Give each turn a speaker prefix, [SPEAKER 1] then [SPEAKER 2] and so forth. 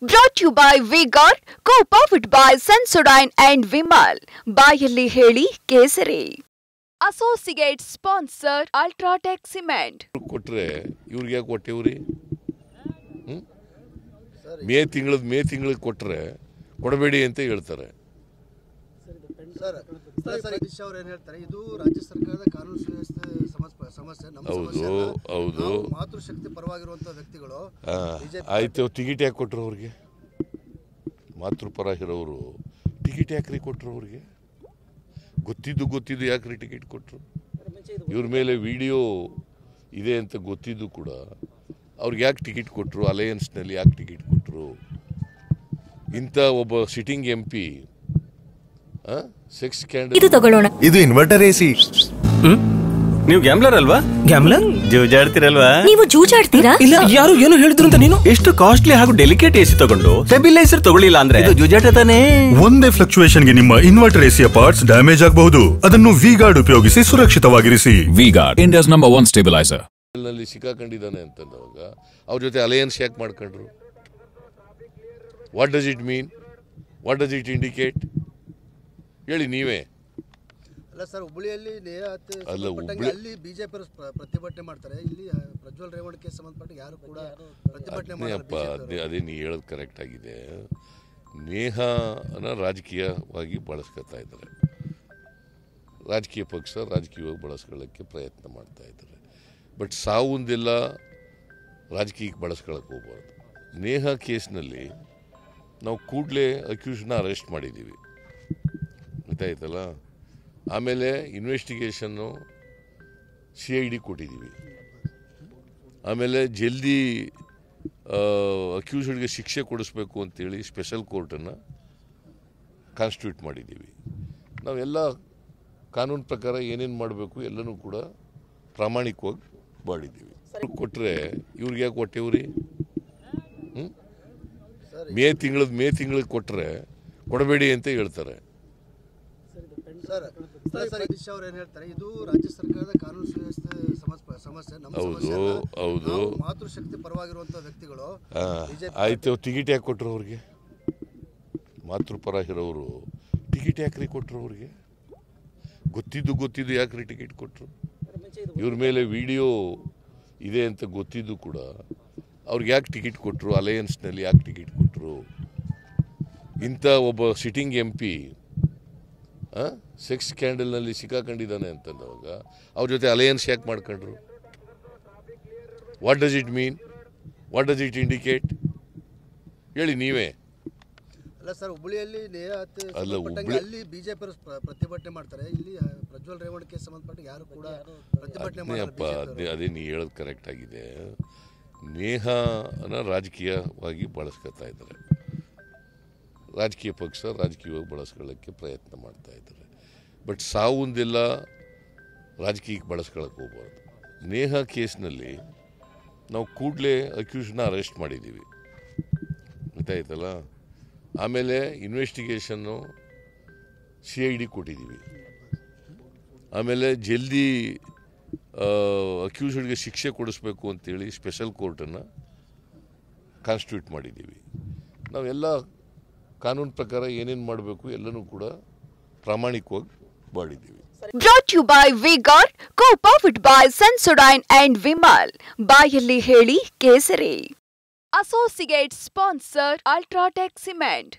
[SPEAKER 1] Brought to you by V-Guard, co-powered by Sensodyne and Vimal. ಬಾಯಲ್ಲಿ ಹೇಳಿ ಕೇಸರಿ. Associate sponsor Ultratech Cement.
[SPEAKER 2] ಕೊಟ್ರೆ ಇವ್ರಿಗೆ ಯಾಕೆ ಕೊಟ್ಟೆವ್ರಿ? ಮೇ ತಿಂಗಳಿಗೆ ಕೊಟ್ರೆ ಕೊಡಬೇಡಿ ಅಂತ ಹೇಳ್ತಾರೆ.
[SPEAKER 3] ಸತೀಶ್ ಅವರು ಏನು ಹೇಳ್ತಾರೆ, ಇದು ರಾಜ್ಯ ಸರ್ಕಾರದ ಕಾನೂನು ಸುವ್ಯವಸ್ಥೆ ಸಮಸ್ಯೆ, ನಮ್ಮ ಸಮಸ್ಯೆ ಅಲ್ಲ.
[SPEAKER 2] ಹೌದು,
[SPEAKER 3] ಮಾತೃಶಕ್ತಿ ಪರವಾಗಿರುವಂತ ವ್ಯಕ್ತಿಗಳು.
[SPEAKER 2] ಆಯ್ತು, ಟಿಕೆಟ್ ಯಾಕೆ ಕೊಟ್ಟರು ಅವ್ರಿಗೆ? ಮಾತೃಪರ ಇರೋರು ಟಿಕೆಟ್ ಯಾಕ್ರಿ ಕೊಟ್ಟರು ಅವ್ರಿಗೆ? ಗೊತ್ತಿದ್ದು ಯಾಕ್ರಿ ಟಿಕೆಟ್ ಕೊಟ್ಟರು? ಇವ್ರ ಮೇಲೆ ವಿಡಿಯೋ ಇದೆ ಅಂತ ಗೊತ್ತಿದ್ದು ಕೂಡ ಅವ್ರಿಗೆ ಯಾಕೆ ಟಿಕೆಟ್ ಕೊಟ್ಟರು? ಅಲಯನ್ಸ್ನಲ್ಲಿ ಯಾಕೆ ಟಿಕೆಟ್ ಕೊಟ್ಟರು? ಇಂಥ ಒಬ್ಬ ಸಿಟ್ಟಿಂಗ್ MP ಸೆಕ್ಸ್ ಸ್ಕ್ಯಾಂಡಲ್.
[SPEAKER 4] ಇದು ತಗೊಳ್ಳೋಣ.
[SPEAKER 5] ಇದು ಇನ್ವರ್ಟರ್ AC.
[SPEAKER 6] ನೀವು ಗ್ಯಾಮ್ಲರ್ ಅಲ್ವಾ?
[SPEAKER 5] ಗ್ಯಾಮ್ಲರ್
[SPEAKER 6] ಜೂಜಾಡ್ತಿರಲ್ವಾ?
[SPEAKER 4] ನೀವು ಜೂಜಾಡ್ತೀರಾ?
[SPEAKER 5] ಇಲ್ಲ, ಯಾರು ಏನು ಹೇಳಿದ್ರು ಅಂತ ನೀನು?
[SPEAKER 6] ಎಷ್ಟು ಕಾಸ್ಟ್ಲಿ ಹಾಗೂ ಡೆಲಿಕೇಟ್ AC ತಗೊಂಡು ಸ್ಟೆಬಿಲೈಸರ್ ತಗೊಳ್ಳಿಲ್ಲ ಅಂದ್ರೆ ಇದು ಜೂಜಾಟ ತಾನೇ.
[SPEAKER 5] ಒಂದೇ ಫ್ಲಕ್ಚುಯೇಷನ್ ಗೆ ನಿಮ್ಮ ಇನ್ವರ್ಟರ್ AC ಪಾರ್ಟ್ಸ್ ಡ್ಯಾಮೇಜ್ ಆಗಬಹುದು. ಅದನ್ನು V-Guard ಉಪಯೋಗಿಸಿ ಸುರಕ್ಷಿತವಾಗಿರಿಸಿ.
[SPEAKER 7] V-Guard, India's #1 stabilizer.
[SPEAKER 2] ನಲ್ಲಿ ಸಿಕ್ಕಾಕೊಂಡಿದ್ದಾನೆ ಅಂತಂದಾಗ ಅವ್ರ ಜೊತೆ ಅಲಯನ್ಸ್ ಯಾಕೆ ಮಾಡ್ಕೊಂಡ್ರು? What does it mean? What does it indicate? ಹೇಳಿ ನೀವೇ.
[SPEAKER 3] ಅಲ್ಲ ಸರ್, ಹುಬ್ಬಳ್ಳಿಯಲ್ಲಿ ಅಲ್ಲಿ ಬಿಜೆಪಿ ಪ್ರತಿಭಟನೆ ಮಾಡ್ತಾರೆ, ಇಲ್ಲಿ ಪ್ರಜ್ವಲ್ ರೇವಣ್ಣಿಗೆ ಸಂಬಂಧಪಟ್ಟ ಯಾರು ಕೂಡ ಪ್ರತಿಭಟನೆ
[SPEAKER 2] ಮಾಡ್ತಾರೆ. ಅದೇ ನೀ ಹೇಳೋದು ಕರೆಕ್ಟ್ ಆಗಿದೆ. ನೇಹಾನ ರಾಜಕೀಯವಾಗಿ ಬಳಸ್ಕೊತಾ ಇದ್ದಾರೆ. ರಾಜಕೀಯ ಪಕ್ಷ ರಾಜಕೀಯವಾಗಿ ಬಳಸ್ಕೊಳ್ಳೋಕ್ಕೆ ಪ್ರಯತ್ನ ಮಾಡ್ತಾ ಇದ್ದಾರೆ. ಬಟ್ ಸಾವುಂದೆಲ್ಲ ರಾಜಕೀಯಕ್ಕೆ ಬಳಸ್ಕೊಳ್ಳೋಕೆ ಹೋಗ್ಬಾರ್ದು. ನೇಹಾ ಕೇಸ್ನಲ್ಲಿ ನಾವು ಕೂಡಲೇ ಅಕ್ಯೂಸ್ನ ಅರೆಸ್ಟ್ ಮಾಡಿದ್ದೀವಿ, ಗೊತ್ತಾಯ್ತಲ್ಲ. ಆಮೇಲೆ ಇನ್ವೆಸ್ಟಿಗೇಷನ್ನು CID ಕೊಟ್ಟಿದ್ದೀವಿ. ಆಮೇಲೆ ಜಲ್ದಿ ಅಕ್ಯೂಸ್ಡ್ಗೆ ಶಿಕ್ಷೆ ಕೊಡಿಸ್ಬೇಕು ಅಂತೇಳಿ ಸ್ಪೆಷಲ್ ಕೋರ್ಟನ್ನು ಕಾನ್ಸ್ಟಿಟ್ಯೂಟ್ ಮಾಡಿದ್ದೀವಿ. ನಾವೆಲ್ಲ ಕಾನೂನು ಪ್ರಕಾರ ಏನೇನು ಮಾಡಬೇಕು ಎಲ್ಲನೂ ಕೂಡ ಪ್ರಾಮಾಣಿಕವಾಗಿ ಮಾಡಿದ್ದೀವಿ. ಕೊಟ್ಟರೆ ಇವ್ರಿಗೆ ಯಾಕೆ ಕೊಟ್ಟೆವ್ರಿ? ಮೇ ತಿಂಗಳಿಗೆ ಕೊಟ್ಟರೆ ಕೊಡಬೇಡಿ ಅಂತ ಹೇಳ್ತಾರೆ.
[SPEAKER 3] ಸತೀಶ್ ಅವರು ಏನು ಹೇಳ್ತಾರೆ, ಇದು ರಾಜ್ಯ ಸರ್ಕಾರದ ಕಾನೂನು ಸುವ್ಯವಸ್ಥೆ ಸಮಸ್ಯೆ, ನಮ್ಮ ಸಮಸ್ಯೆ ಅಲ್ಲ.
[SPEAKER 2] ಹೌದು,
[SPEAKER 3] ಮಾತೃಶಕ್ತಿ ಪರವಾಗಿರುವಂತ ವ್ಯಕ್ತಿಗಳು.
[SPEAKER 2] ಆಯ್ತು, ಟಿಕೆಟ್ ಯಾಕೆ ಕೊಟ್ಟರು ಅವ್ರಿಗೆ? ಮಾತೃಪರ ಇರೋರು ಟಿಕೆಟ್ ಯಾಕ್ರಿ ಕೊಟ್ಟರು ಅವ್ರಿಗೆ? ಗೊತ್ತಿದ್ದು ಯಾಕ್ರಿ ಟಿಕೆಟ್ ಕೊಟ್ಟರು? ಇವ್ರ ಮೇಲೆ ವಿಡಿಯೋ ಇದೆ ಅಂತ ಗೊತ್ತಿದ್ದು ಕೂಡ ಅವ್ರಿಗೆ ಯಾಕೆ ಟಿಕೆಟ್ ಕೊಟ್ಟರು? ಅಲಯನ್ಸ್ನಲ್ಲಿ ಯಾಕೆ ಟಿಕೆಟ್ ಕೊಟ್ಟರು? ಇಂಥ ಒಬ್ಬ ಸಿಟ್ಟಿಂಗ್ MP ಸೆಕ್ಸ್ ಸ್ಕ್ಯಾಂಡಲ್ನಲ್ಲಿ ಸಿಕ್ಕಾಕೊಂಡಿದ್ದಾನೆ ಅಂತಂದಾಗ ಅವ್ರ ಜೊತೆ ಅಲಯನ್ಸ್ ಯಾಕೆ ಮಾಡ್ಕೊಂಡ್ರು? What does it mean? What does it indicate? ಹೇಳಿ ನೀವೇ.
[SPEAKER 3] ಅಲ್ಲ ಸರ್, ಹುಬ್ಬಳ್ಳಿಯಲ್ಲಿ ಅಲ್ಲಿ ಬಿಜೆಪಿ ಪ್ರತಿಭಟನೆ ಮಾಡ್ತಾರೆ, ಇಲ್ಲಿ ಪ್ರಜ್ವಲ್ ರೇವಣ್ಣಿಗೆ ಸಂಬಂಧಪಟ್ಟ ಯಾರು ಕೂಡ ಪ್ರತಿಭಟನೆ ಮಾಡ್ತಾರೆ.
[SPEAKER 2] ಅದೇ ನೀ ಹೇಳೋದು ಕರೆಕ್ಟ್ ಆಗಿದೆ. ನೇಹಾನ ರಾಜಕೀಯವಾಗಿ ಬಳಸ್ಕೊತಾ ಇದ್ದಾರೆ. ರಾಜಕೀಯ ಪಕ್ಷ ರಾಜಕೀಯವಾಗಿ ಬಳಸ್ಕೊಳ್ಳೋಕ್ಕೆ ಪ್ರಯತ್ನ ಮಾಡ್ತಾ ಇದ್ದಾರೆ. ಬಟ್ ಸಾವುಂದೆಲ್ಲ ರಾಜಕೀಯಕ್ಕೆ ಬಳಸ್ಕೊಳ್ಳೋಕೆ ಹೋಗ್ಬಾರ್ದು. ನೇಹಾ ಕೇಸ್ನಲ್ಲಿ ನಾವು ಕೂಡಲೇ ಅಕ್ಯೂಸ್ನ ಅರೆಸ್ಟ್ ಮಾಡಿದ್ದೀವಿ, ಗೊತ್ತಾಯ್ತಲ್ಲ. ಆಮೇಲೆ ಇನ್ವೆಸ್ಟಿಗೇಷನ್ನು CID ಕೊಟ್ಟಿದ್ದೀವಿ. ಆಮೇಲೆ ಜಲ್ದಿ ಅಕ್ಯೂಸ್ಡ್ಗೆ ಶಿಕ್ಷೆ ಕೊಡಿಸ್ಬೇಕು ಅಂತೇಳಿ ಸ್ಪೆಷಲ್ ಕೋರ್ಟನ್ನು ಕಾನ್ಸ್ಟಿಟ್ಯೂಟ್ ಮಾಡಿದ್ದೀವಿ. ನಾವೆಲ್ಲ ಕಾನೂನು ಪ್ರಕಾರ ಏನೇನು ಮಾಡಬೇಕು ಎಲ್ಲನೂ ಕೂಡ ಪ್ರಾಮಾಣಿಕವಾಗಿ ಮಾಡಿದ್ದೀವಿ.
[SPEAKER 1] Brought to you by V-Guard, co-powered by Sensodyne and Vimal. ಬಾಯಲ್ಲಿ ಹೇಳಿ ಕೇಸರಿ. Associate sponsor Ultratech Cement.